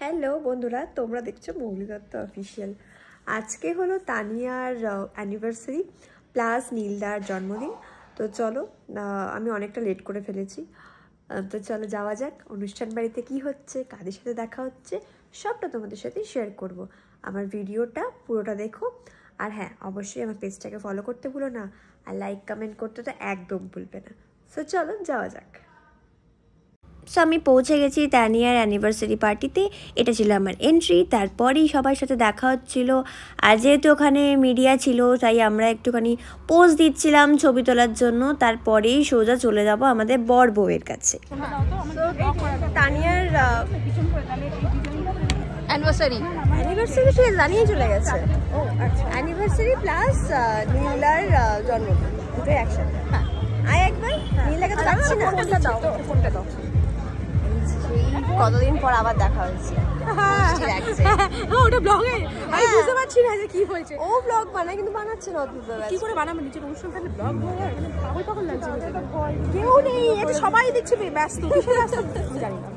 Hello বন্ধুরা, তোমরা দেখছো মৌলি দত্ত অফিসিয়াল। আজকে হলো তানিয়ার অ্যানিভার্সারি প্লাস নীলদার জন্মদিন। তো চলো, আমি অনেকটা লেট করে ফেলেছি, তো চলো যাওয়া যাক। অনুষ্ঠান বাড়িতে কি হচ্ছে, কাদের সাথে দেখা হচ্ছে, সবটা তোমাদের সাথে শেয়ার করব। আমার ভিডিওটা পুরোটা দেখো, আর হ্যাঁ অবশ্যই আমার পেজটাকে ফলো করতে ভুলো না, আর লাইক কমেন্ট করতে তো একদম ভুলবে না। সো চলো যাওয়া যাক। সো আমি পৌঁছে গেছি তানিয়ার অ্যানিভার্সারি পার্টিতে। এটা ছিল আমার এন্ট্রি। তারপরেই সবার সাথে দেখা হচ্ছিল, আর যেহেতু ওখানে মিডিয়া ছিল তাই আমরা একটুখানি পোজ দিচ্ছিলাম ছবি তোলার জন্য। তারপরেই সোজা চলে যাব আমাদের বর বউয়ের কাছে। তানিয়ার অ্যানিভার্সারি সে জানিয়ে চলে গেছে। ও আচ্ছা, অ্যানিভার্সারি প্লাস নীলার জন্মদিন দুটোই একসাথে। হ্যাঁ আয় একবার, নীলাকে তো যাচ্ছি না। ফোনটা দাও। কতদিন পর আবার দেখা হয়েছে। ওটা ব্লগে আমি বুঝতে পারছি না যে কি হয়েছে। ও ব্লগ বানায় কিন্তু বানাচ্ছে না অদ্ভুত ব্যাপার। কি করে বানাবে? নিজের অনুষ্ঠান থাকলে ব্লগ হয়? মানে পাগল লাগছে। কেউ নেই, এটা সবাই দেখছে ব্যস্ত। কিসের ব্যস্ত জানি না।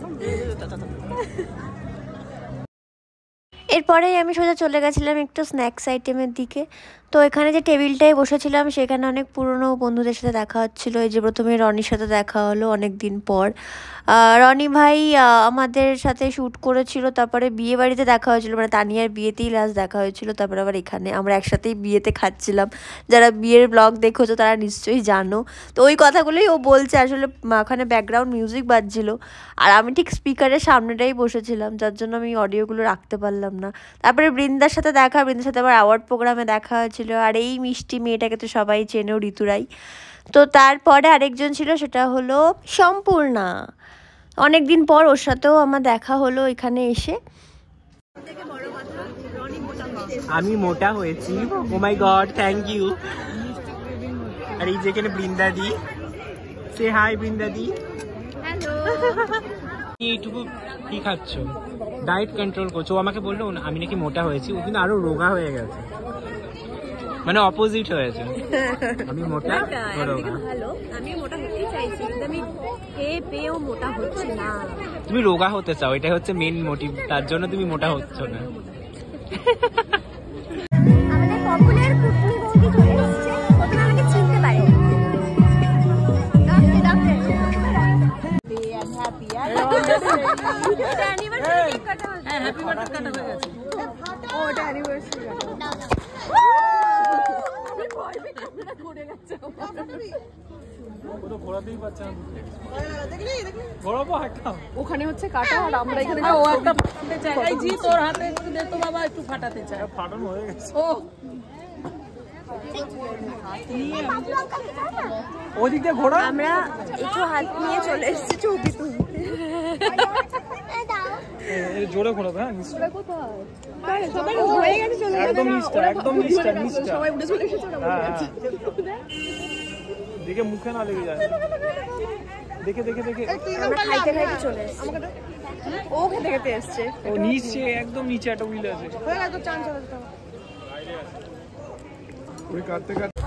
এরপরেই আমি সোজা চলে গেছিলাম একটু স্ন্যাক্স আইটেমের দিকে। তো এখানে যে টেবিলটায় বসেছিলাম সেখানে অনেক পুরনো বন্ধুদের সাথে দেখা হচ্ছিলো। এই যে প্রথমে রনির সাথে দেখা হলো অনেক দিন পর। রনি ভাই আমাদের সাথে শ্যুট করেছিল, তারপরে বিয়ে বাড়িতে দেখা হয়েছিল, মানে তানিয়ার বিয়েতেই লাস্ট দেখা হয়েছিল। তারপরে আবার এখানে আমরা একসাথেই বিয়েতে খাচ্ছিলাম। যারা বিয়ের ব্লগ দেখেছো তারা নিশ্চয়ই জানো। তো ওই কথাগুলোই ও বলছে। আসলে ওখানে ব্যাকগ্রাউন্ড মিউজিক বাজছিল, আর আমি ঠিক স্পিকারের সামনেটাই বসেছিলাম, যার জন্য আমি অডিওগুলো রাখতে পারলাম না। তারপরে বৃন্দার সাথে বৃন্দার সাথে আবার অ্যাওয়ার্ড প্রোগ্রামে দেখা হয়েছিল। আর এই মিষ্টি মেয়েটাকে তো সবাই চেনেও, ঋতুরাই। তো তারপরে আরেকজন ছিল, সেটা হলো সম্পূর্ণা। অনেক দিন পর ওর সাথেও আমার দেখা হলো এখানে এসে। আমি মোটা হয়েছি। ও মাই গড, থ্যাংক ইউ। আর এই যেখানে বৃন্দাদি, সে হাই বৃন্দাদি। হ্যালো। এইটুকু কি খাচ্ছ? ডায়েট কন্ট্রোল করছো। ও আমাকে বললো আমি নাকি মোটা হয়েছি, ও কিন্তু আরো রোগা হয়ে গেছে, মানে অপোজিট হয়েছে। আমি মোটা, ভালো। আমি মোটা হতেই চাইছি, কিন্তু আমি পেয়েও মোটা হচ্ছি না। তুমি রোগা হতে চাও, এটাই হচ্ছে মেন মোটিভ, তার জন্য তুমি মোটা হচ্ছ না। আমাদের পপুলার কুটনি বৌদি চলে এসেছে। প্রথমে আমাকে চিনতে পারে। ওখানে হচ্ছে কাটা, আর আমরা এখানে ও একটা ফাটাতে চাই। এই জি তোর হাতে একটু দে তো বাবা, একটু ফাটাতে চাই। ফাটানো হয়ে গেছে। ও ওদিক দিয়ে ঘোড়া। আমরা একটু হাত নিয়ে চলে এসেছি ছবি তুলতে। জোরে ঘোরাবে। হ্যাঁ সবাই হয়ে গেছে, চলে গেছে। একদম নিষ্ঠা, একদম নিষ্ঠা, নিষ্ঠা। সবাই উঠে চলে এসেছে। দেখে মুখে না লেগে যায়। দেখে দেখে দেখে আমরা খাইতে খাইতে চলে এসেছি। ও খেতে খেতে এসছে। ও নিচে, একদম নিচে একটা হুইল আছে। হয়ে গেল তো, চান চালাতে হবে। ওই কাটতে কাটতে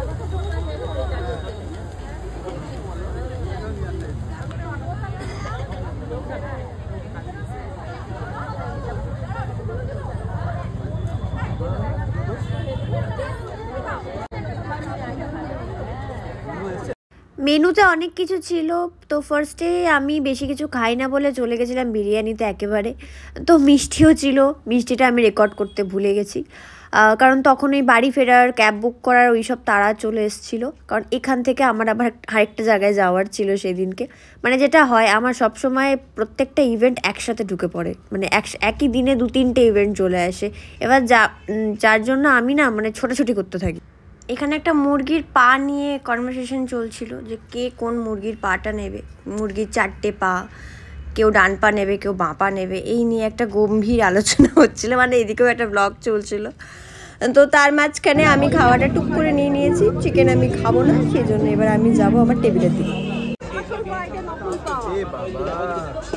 মেনুতে অনেক কিছু ছিল। তো ফার্স্টে আমি বেশি কিছু খাই না বলে চলে গেছিলাম বিরিয়ানিতে একেবারে। তো মিষ্টিও ছিল, মিষ্টিটা আমি রেকর্ড করতে ভুলে গেছি, কারণ তখন ওই বাড়ি ফেরার ক্যাব বুক করার ওই সব তাড়া চলে এসেছিলো। কারণ এখান থেকে আমার আবার আরেকটা জায়গায় যাওয়ার ছিল সেদিনকে। মানে যেটা হয় আমার সবসময় প্রত্যেকটা ইভেন্ট একসাথে ঢুকে পড়ে, মানে একই দিনে 2-3টে ইভেন্ট চলে আসে। এবার যার জন্য আমি না মানে ছোটাছুটি করতে থাকি। এখানে একটা মুরগির পা নিয়ে কনভারসেশন চলছিল, যে কে কোন মুরগির পাটা নেবে। মুরগির 4টে পা, কেউ ডান পা নেবে, কেউ বাঁ পা নেবে, এই নিয়ে একটা গম্ভীর আলোচনা হচ্ছিল। মানে এদিকেও একটা ব্লগ চলছিল। তো তার মাঝখানে আমি খাওয়াটা টুক করে নিয়ে নিয়েছি। চিকেন আমি খাবো না, সেই জন্য এবার আমি যাবো আমার টেবিলের দিকে।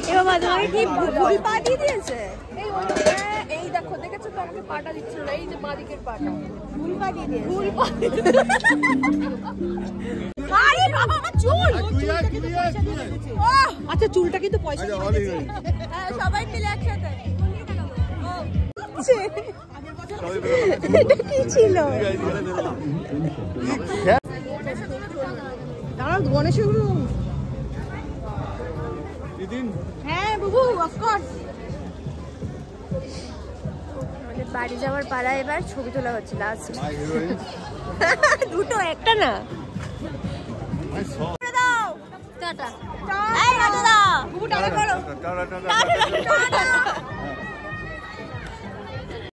এ বাবা, তোমাকে কি ভুল পা দিয়ে দিয়েছে? এই দেখো, দেখেছো তো আমাকে পাটা দিচ্ছিল না, এই যে বাদিকের পাটা ভুল পা দিয়ে দিয়েছে। ভুল পা। আরে বাবা, আমার চুল। আচ্ছা, চুলটা কিন্তু পয়সা দিয়ে দিয়েছে। হ্যাঁ, সবাই মিলে একসাথে। হচ্ছে? এটা কি ছিল? দাঁড়াও, গণেশ গুরু। হ্যাঁ বুবু, অফকোর্স। বাড়ি যাওয়ার পালা, এবার ছবি তোলা হচ্ছে লাস্ট। দুটো, একটা না। টাটা। টাটা দাও বুবু, টাটা করো। টাটা।